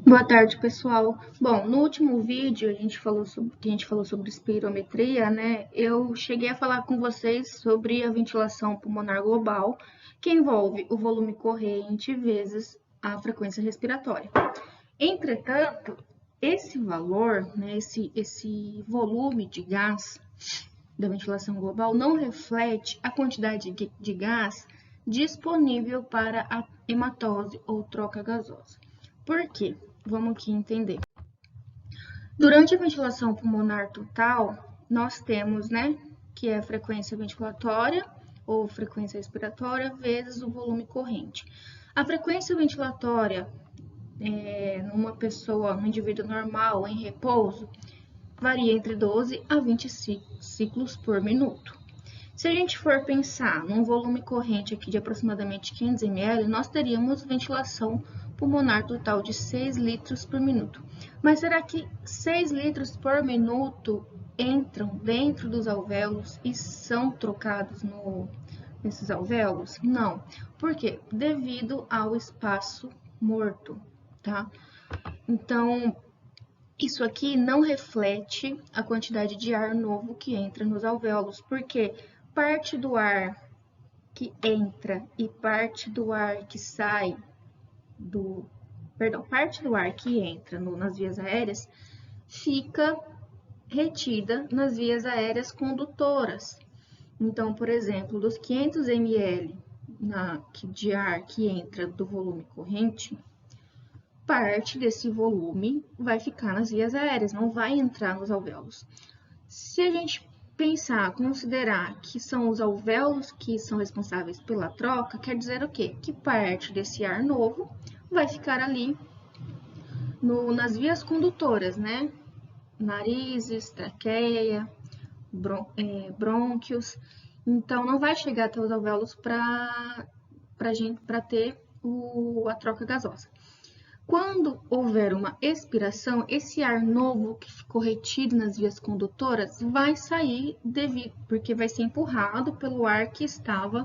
Boa tarde, pessoal. Bom, no último vídeo a gente falou sobre espirometria, né? Eu cheguei a falar com vocês sobre a ventilação pulmonar global, que envolve o volume corrente vezes a frequência respiratória. Entretanto, esse valor, né, esse volume de gás da ventilação global não reflete a quantidade de gás disponível para a hematose ou troca gasosa. Por quê? Vamos aqui entender. Durante a ventilação pulmonar total, nós temos, né, que é a frequência ventilatória ou frequência respiratória vezes o volume corrente. A frequência ventilatória numa pessoa, num indivíduo normal, em repouso, varia entre 12 a 20 ciclos por minuto. Se a gente for pensar num volume corrente aqui de aproximadamente 500 ml, nós teríamos ventilação pulmonar total de 6 litros por minuto. Mas será que 6 litros por minuto entram dentro dos alvéolos e são trocados nesses alvéolos? Não. Por quê? Devido ao espaço morto, tá? Então, isso aqui não reflete a quantidade de ar novo que entra nos alvéolos, porque parte do ar que entra e parte do ar que sai parte do ar que entra nas vias aéreas fica retida nas vias aéreas condutoras. Então, por exemplo, dos 500 ml de ar que entra do volume corrente, parte desse volume vai ficar nas vias aéreas, não vai entrar nos alvéolos. Se a gente considerar que são os alvéolos que são responsáveis pela troca, quer dizer o quê? Que parte desse ar novo vai ficar ali nas vias condutoras, né? Narizes, traqueia, brônquios. Então, não vai chegar até os alvéolos para ter a troca gasosa. Quando houver uma expiração, esse ar novo que ficou retido nas vias condutoras vai sair porque vai ser empurrado pelo ar que estava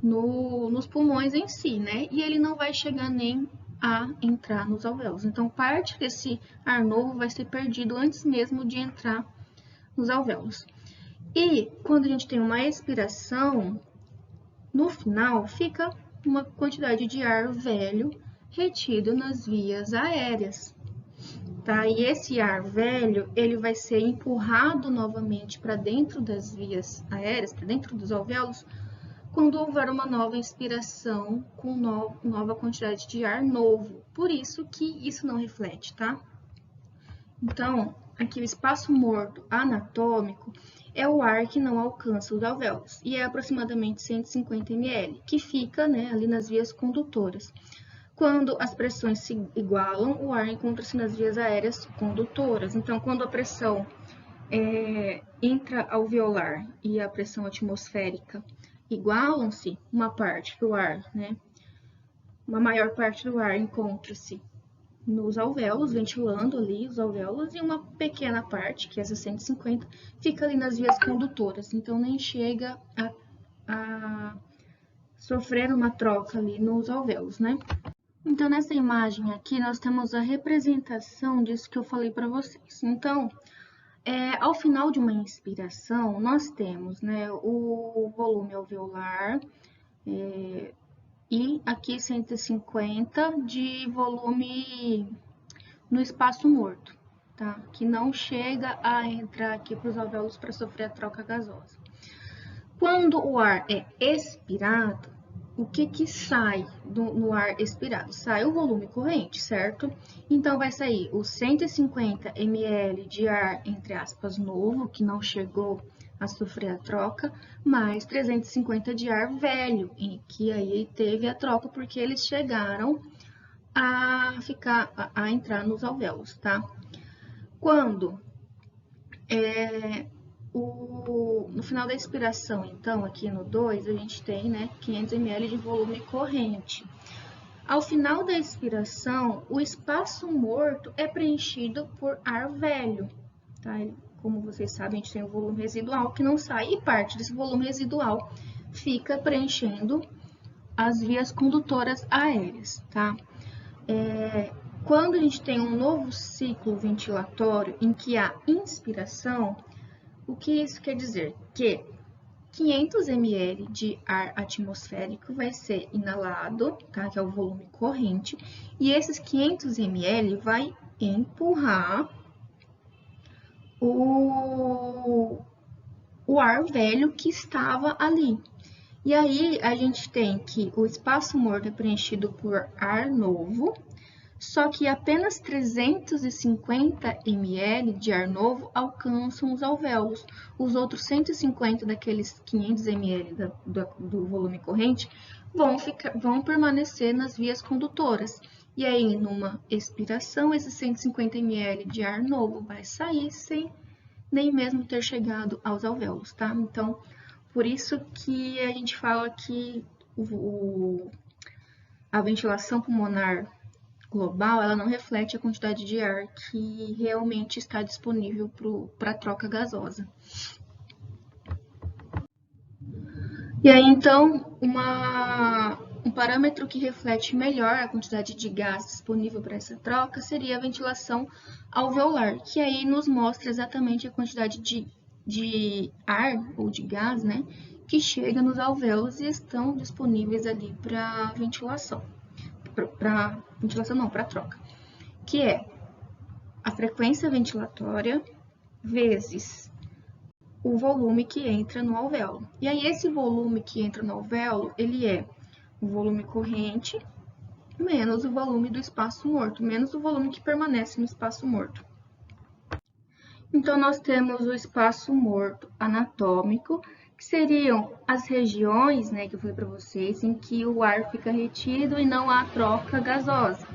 nos pulmões em si, né? E ele não vai chegar nem a entrar nos alvéolos. Então, parte desse ar novo vai ser perdido antes mesmo de entrar nos alvéolos. E quando a gente tem uma expiração, no final fica uma quantidade de ar velho retido nas vias aéreas, tá? E esse ar velho, ele vai ser empurrado novamente para dentro das vias aéreas, para dentro dos alvéolos, quando houver uma nova inspiração com nova quantidade de ar novo. Por isso que isso não reflete, tá? Então, aqui o espaço morto anatômico é o ar que não alcança os alvéolos, e é aproximadamente 150 ml, que fica, né, ali nas vias condutoras. Quando as pressões se igualam, o ar encontra-se nas vias aéreas condutoras. Então, quando a pressão intra-alveolar e a pressão atmosférica igualam-se, uma parte do ar, né? Uma maior parte do ar encontra-se nos alvéolos, ventilando ali os alvéolos, e uma pequena parte, que é essa 150, fica ali nas vias condutoras. Então, nem chega a sofrer uma troca ali nos alvéolos, né? Então, nessa imagem aqui, nós temos a representação disso que eu falei para vocês. Então, ao final de uma inspiração, nós temos, né, o volume alveolar e aqui 150 de volume no espaço morto, tá? Que não chega a entrar aqui para os alvéolos para sofrer a troca gasosa. Quando o ar é expirado, o que sai no ar expirado? Sai o volume corrente, certo? Então, vai sair os 150 ml de ar, entre aspas, novo, que não chegou a sofrer a troca, mais 350 de ar velho, em que aí teve a troca porque eles chegaram a entrar nos alvéolos, tá? Quando no final da expiração, então, aqui no 2, a gente tem, né, 500 ml de volume corrente. Ao final da expiração, o espaço morto é preenchido por ar velho, tá? Como vocês sabem, a gente tem o volume residual que não sai, e parte desse volume residual fica preenchendo as vias condutoras aéreas, tá? Quando a gente tem um novo ciclo ventilatório em que há inspiração, o que isso quer dizer? Que 500 ml de ar atmosférico vai ser inalado, tá? Que é o volume corrente, e esses 500 ml vai empurrar o ar velho que estava ali. E aí a gente tem que o espaço morto é preenchido por ar novo, só que apenas 350 ml de ar novo alcançam os alvéolos. Os outros 150 daqueles 500 ml do volume corrente vão permanecer nas vias condutoras. E aí, numa expiração, esses 150 ml de ar novo vai sair sem nem mesmo ter chegado aos alvéolos, tá? Então, por isso que a gente fala que a ventilação pulmonar global, ela não reflete a quantidade de ar que realmente está disponível para a troca gasosa. E aí, então, um parâmetro que reflete melhor a quantidade de gás disponível para essa troca seria a ventilação alveolar, que aí nos mostra exatamente a quantidade de ar ou de gás, né, que chega nos alvéolos e estão disponíveis ali para ventilação. Para ventilação não, para troca. Que é a frequência ventilatória vezes o volume que entra no alvéolo. E aí, esse volume que entra no alvéolo, ele é o volume corrente menos o volume do espaço morto, menos o volume que permanece no espaço morto. Então, nós temos o espaço morto anatômico, que seriam as regiões, né, que eu falei para vocês, em que o ar fica retido e não há troca gasosa,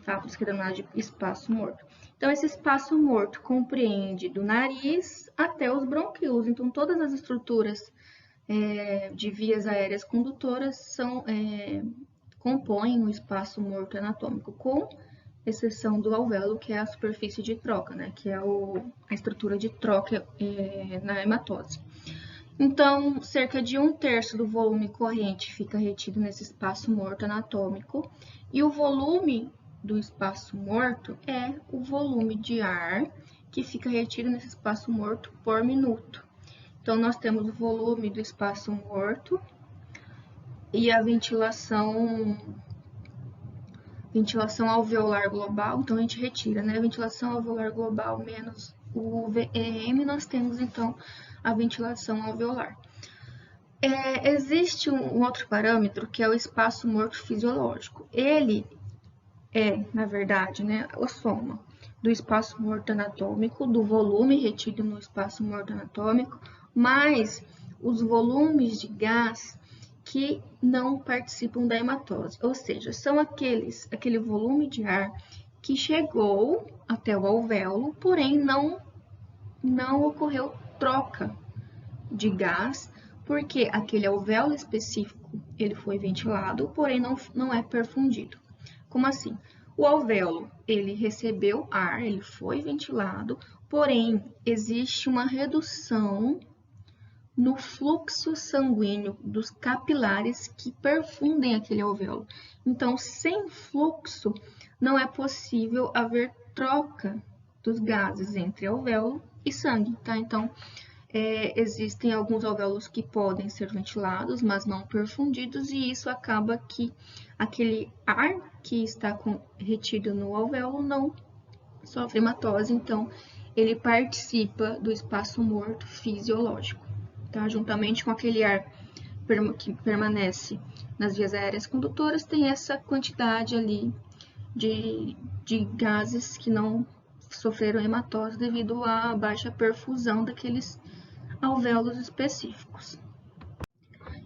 tá? Por isso que é denominado de espaço morto. Então, esse espaço morto compreende do nariz até os brônquios. Então, todas as estruturas de vias aéreas condutoras compõem o espaço morto anatômico, com exceção do alvéolo, que é a superfície de troca, né? Que é a estrutura de troca na hematose. Então, cerca de 1/3 do volume corrente fica retido nesse espaço morto anatômico, e o volume do espaço morto é o volume de ar que fica retido nesse espaço morto por minuto. Então, nós temos o volume do espaço morto e a ventilação alveolar global. Então, a gente retira, né? A ventilação alveolar global menos o VEM, nós temos, então, a ventilação alveolar. Existe um outro parâmetro que é o espaço morto fisiológico. Ele na verdade, né, a soma do espaço morto anatômico, do volume retido no espaço morto anatômico, mais os volumes de gás que não participam da hematose, ou seja, são aquele volume de ar que chegou até o alvéolo, porém não ocorreu troca de gás, porque aquele alvéolo específico ele foi ventilado, porém não é perfundido. Como assim? O alvéolo, ele recebeu ar, ele foi ventilado, porém, existe uma redução no fluxo sanguíneo dos capilares que perfundem aquele alvéolo. Então, sem fluxo, não é possível haver troca dos gases entre alvéolo e sangue, tá? Então, existem alguns alvéolos que podem ser ventilados, mas não perfundidos, e isso acaba que aquele ar que está retido no alvéolo não sofre hematose, então ele participa do espaço morto fisiológico, tá? Juntamente com aquele ar que permanece nas vias aéreas condutoras, tem essa quantidade ali de gases que não sofreram hematose devido à baixa perfusão daqueles alvéolos específicos.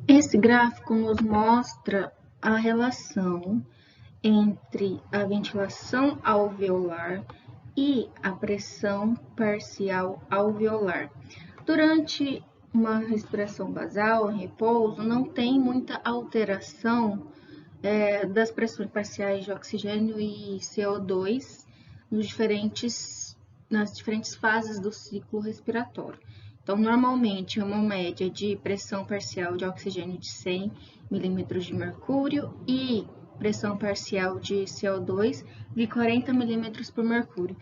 Esse gráfico nos mostra a relação entre a ventilação alveolar e a pressão parcial alveolar. Durante uma respiração basal, em repouso, não tem muita alteração das pressões parciais de oxigênio e CO2 nas diferentes fases do ciclo respiratório. Então, normalmente, é uma média de pressão parcial de oxigênio de 100 milímetros de mercúrio e pressão parcial de CO2 de 40 milímetros por mercúrio.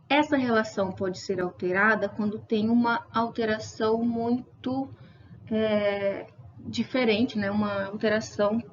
Essa relação pode ser alterada quando tem uma alteração muito diferente, né? Uma alteração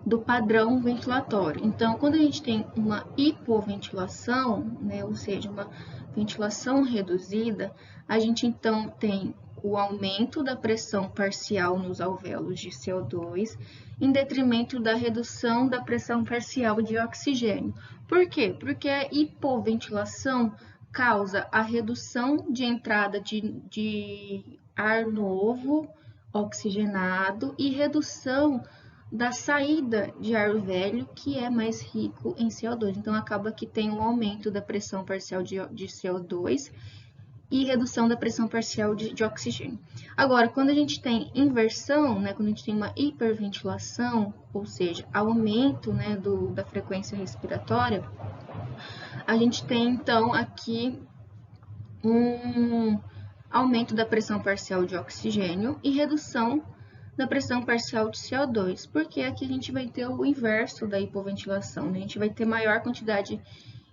do padrão ventilatório. Então, quando a gente tem uma hipoventilação, né, ou seja, uma ventilação reduzida, a gente então tem o aumento da pressão parcial nos alvéolos de CO2, em detrimento da redução da pressão parcial de oxigênio. Por quê? Porque a hipoventilação causa a redução de entrada de ar novo, oxigenado, e redução da saída de ar velho, que é mais rico em CO2. Então, acaba que tem um aumento da pressão parcial de CO2 e redução da pressão parcial de oxigênio. Agora, quando a gente tem inversão, né, quando a gente tem uma hiperventilação, ou seja, aumento, né, da frequência respiratória, a gente tem então aqui um aumento da pressão parcial de oxigênio e redução da pressão parcial de CO2, porque aqui a gente vai ter o inverso da hipoventilação, né? A gente vai ter maior quantidade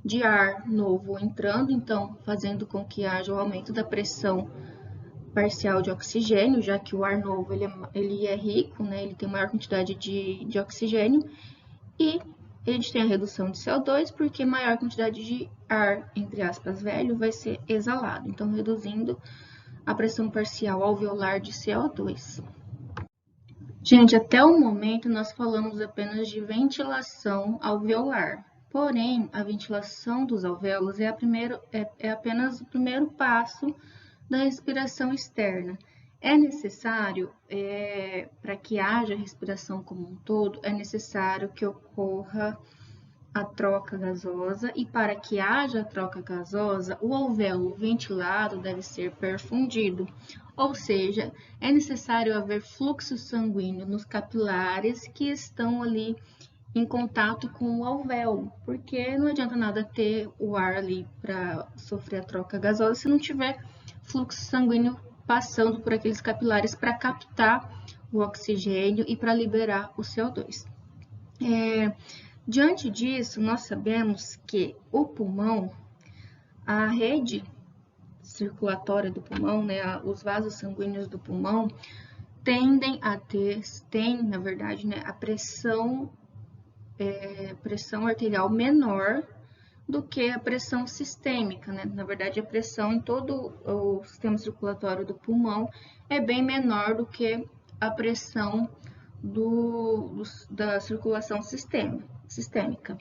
de ar novo entrando, então fazendo com que haja o aumento da pressão parcial de oxigênio, já que o ar novo ele é rico, né? Ele tem maior quantidade de oxigênio, e a gente tem a redução de CO2, porque maior quantidade de ar, entre aspas, velho, vai ser exalado, então reduzindo a pressão parcial alveolar de CO2. Gente, até o momento nós falamos apenas de ventilação alveolar. Porém, a ventilação dos alvéolos é apenas o primeiro passo da respiração externa. É necessário, para que haja respiração como um todo, é necessário que ocorra a troca gasosa, e para que haja a troca gasosa, o alvéolo ventilado deve ser perfundido, ou seja, é necessário haver fluxo sanguíneo nos capilares que estão ali em contato com o alvéolo, porque não adianta nada ter o ar ali para sofrer a troca gasosa se não tiver fluxo sanguíneo passando por aqueles capilares para captar o oxigênio e para liberar o CO2. Diante disso, nós sabemos que o pulmão, a rede circulatória do pulmão, né, os vasos sanguíneos do pulmão, têm, na verdade, né, a pressão arterial menor do que a pressão sistêmica, né? Na verdade, a pressão em todo o sistema circulatório do pulmão é bem menor do que a pressão da circulação sistêmica.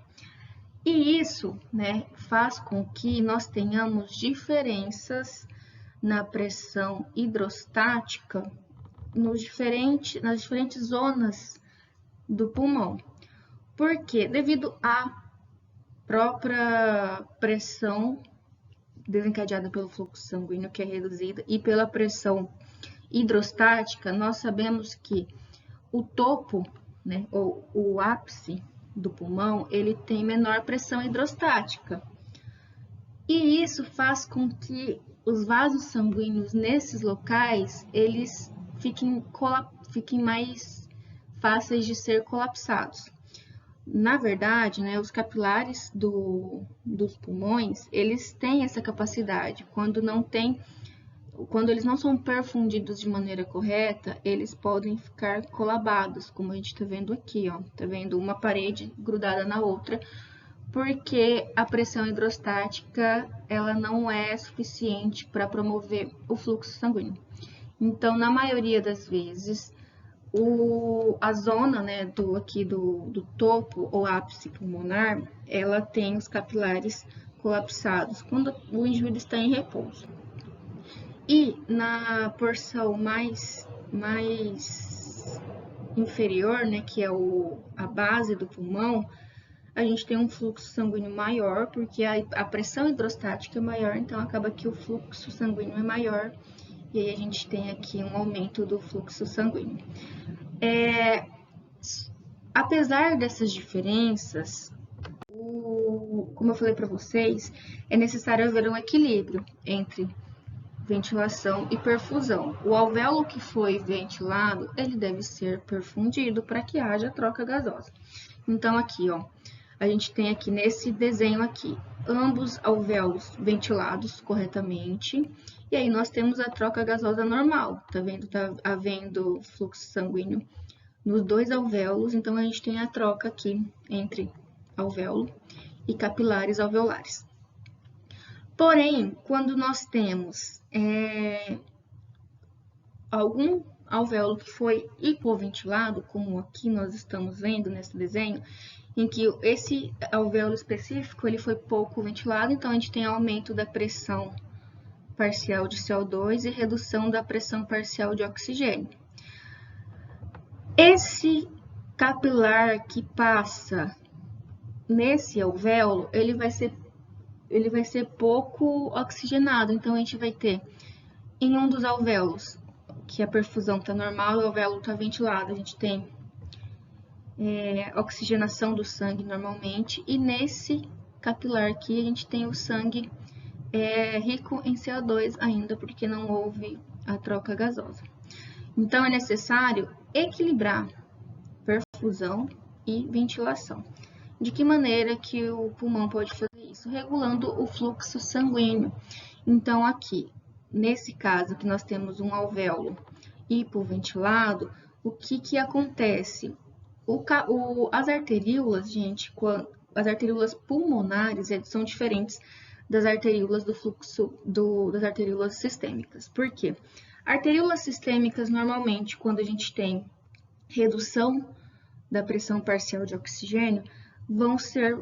E isso, né, faz com que nós tenhamos diferenças na pressão hidrostática nas diferentes zonas do pulmão. Por quê? Devido à própria pressão desencadeada pelo fluxo sanguíneo, que é reduzida, e pela pressão hidrostática, nós sabemos que o topo, né, ou o ápice do pulmão, ele tem menor pressão hidrostática. E isso faz com que os vasos sanguíneos nesses locais, eles fiquem mais fáceis de ser colapsados. Na verdade, né, os capilares dos pulmões, eles têm essa capacidade. Quando eles não são perfundidos de maneira correta, eles podem ficar colabados, como a gente está vendo aqui, ó. Tá vendo uma parede grudada na outra, porque a pressão hidrostática, ela não é suficiente para promover o fluxo sanguíneo. Então, na maioria das vezes, a zona, né, do topo ou ápice pulmonar, ela tem os capilares colapsados quando o indivíduo está em repouso. E na porção mais inferior, né, que é a base do pulmão, a gente tem um fluxo sanguíneo maior, porque a pressão hidrostática é maior, então acaba que o fluxo sanguíneo é maior, e aí a gente tem aqui um aumento do fluxo sanguíneo. Apesar dessas diferenças, como eu falei para vocês, é necessário haver um equilíbrio entre ventilação e perfusão. O alvéolo que foi ventilado, ele deve ser perfundido para que haja troca gasosa. Então, aqui, ó, a gente tem aqui nesse desenho aqui, ambos alvéolos ventilados corretamente. E aí, nós temos a troca gasosa normal, tá vendo? Tá havendo fluxo sanguíneo nos dois alvéolos, então a gente tem a troca aqui entre alvéolo e capilares alveolares. Porém, quando nós temos algum alvéolo que foi hipoventilado, como aqui nós estamos vendo nesse desenho, em que esse alvéolo específico ele foi pouco ventilado, então a gente tem aumento da pressão parcial de CO2 e redução da pressão parcial de oxigênio. Esse capilar que passa nesse alvéolo, ele vai ser pouco oxigenado, então a gente vai ter em um dos alvéolos que a perfusão está normal e o alvéolo está ventilado, a gente tem oxigenação do sangue normalmente, e nesse capilar aqui a gente tem o sangue rico em CO2 ainda, porque não houve a troca gasosa. Então, é necessário equilibrar perfusão e ventilação. De que maneira que o pulmão pode fazer isso? Regulando o fluxo sanguíneo. Então, aqui, nesse caso que nós temos um alvéolo hipoventilado, o que acontece? As arteríolas, gente, as arteríolas pulmonares são diferentes das arteríolas do fluxo das arteríolas sistêmicas. Por quê? Arteríolas sistêmicas, normalmente, quando a gente tem redução da pressão parcial de oxigênio, vão ser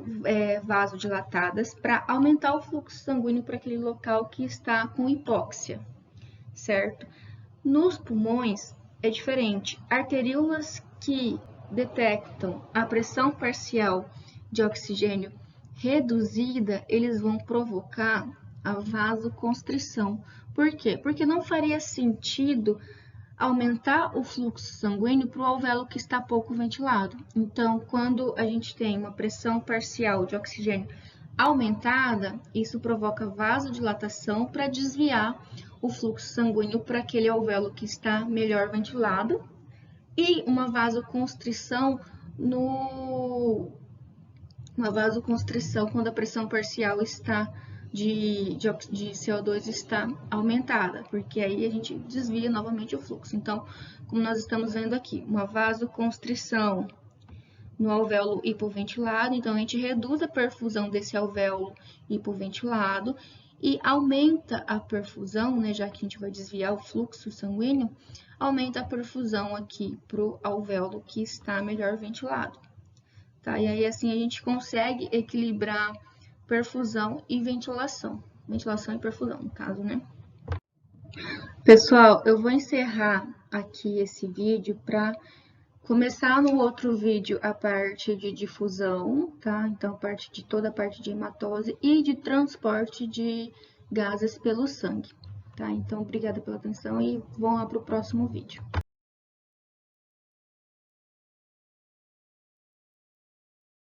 vasodilatadas para aumentar o fluxo sanguíneo para aquele local que está com hipóxia, certo? Nos pulmões é diferente. Arteríolas que detectam a pressão parcial de oxigênio reduzida, eles vão provocar a vasoconstrição. Por quê? Porque não faria sentido aumentar o fluxo sanguíneo para o alvéolo que está pouco ventilado. Então, quando a gente tem uma pressão parcial de oxigênio aumentada, isso provoca vasodilatação para desviar o fluxo sanguíneo para aquele alvéolo que está melhor ventilado, e uma vasoconstrição quando a pressão parcial de CO2 está aumentada, porque aí a gente desvia novamente o fluxo. Então, como nós estamos vendo aqui, uma vasoconstrição no alvéolo hipoventilado, então a gente reduz a perfusão desse alvéolo hipoventilado e aumenta a perfusão, né, já que a gente vai desviar o fluxo sanguíneo, aumenta a perfusão aqui para o alvéolo que está melhor ventilado. Tá? E aí assim a gente consegue equilibrar perfusão e ventilação. Ventilação e perfusão, no caso, né? Pessoal, eu vou encerrar aqui esse vídeo para começar no outro vídeo a parte de difusão, tá? Então, toda a parte de hematose e de transporte de gases pelo sangue, tá? Então, obrigada pela atenção e vamos lá para o próximo vídeo.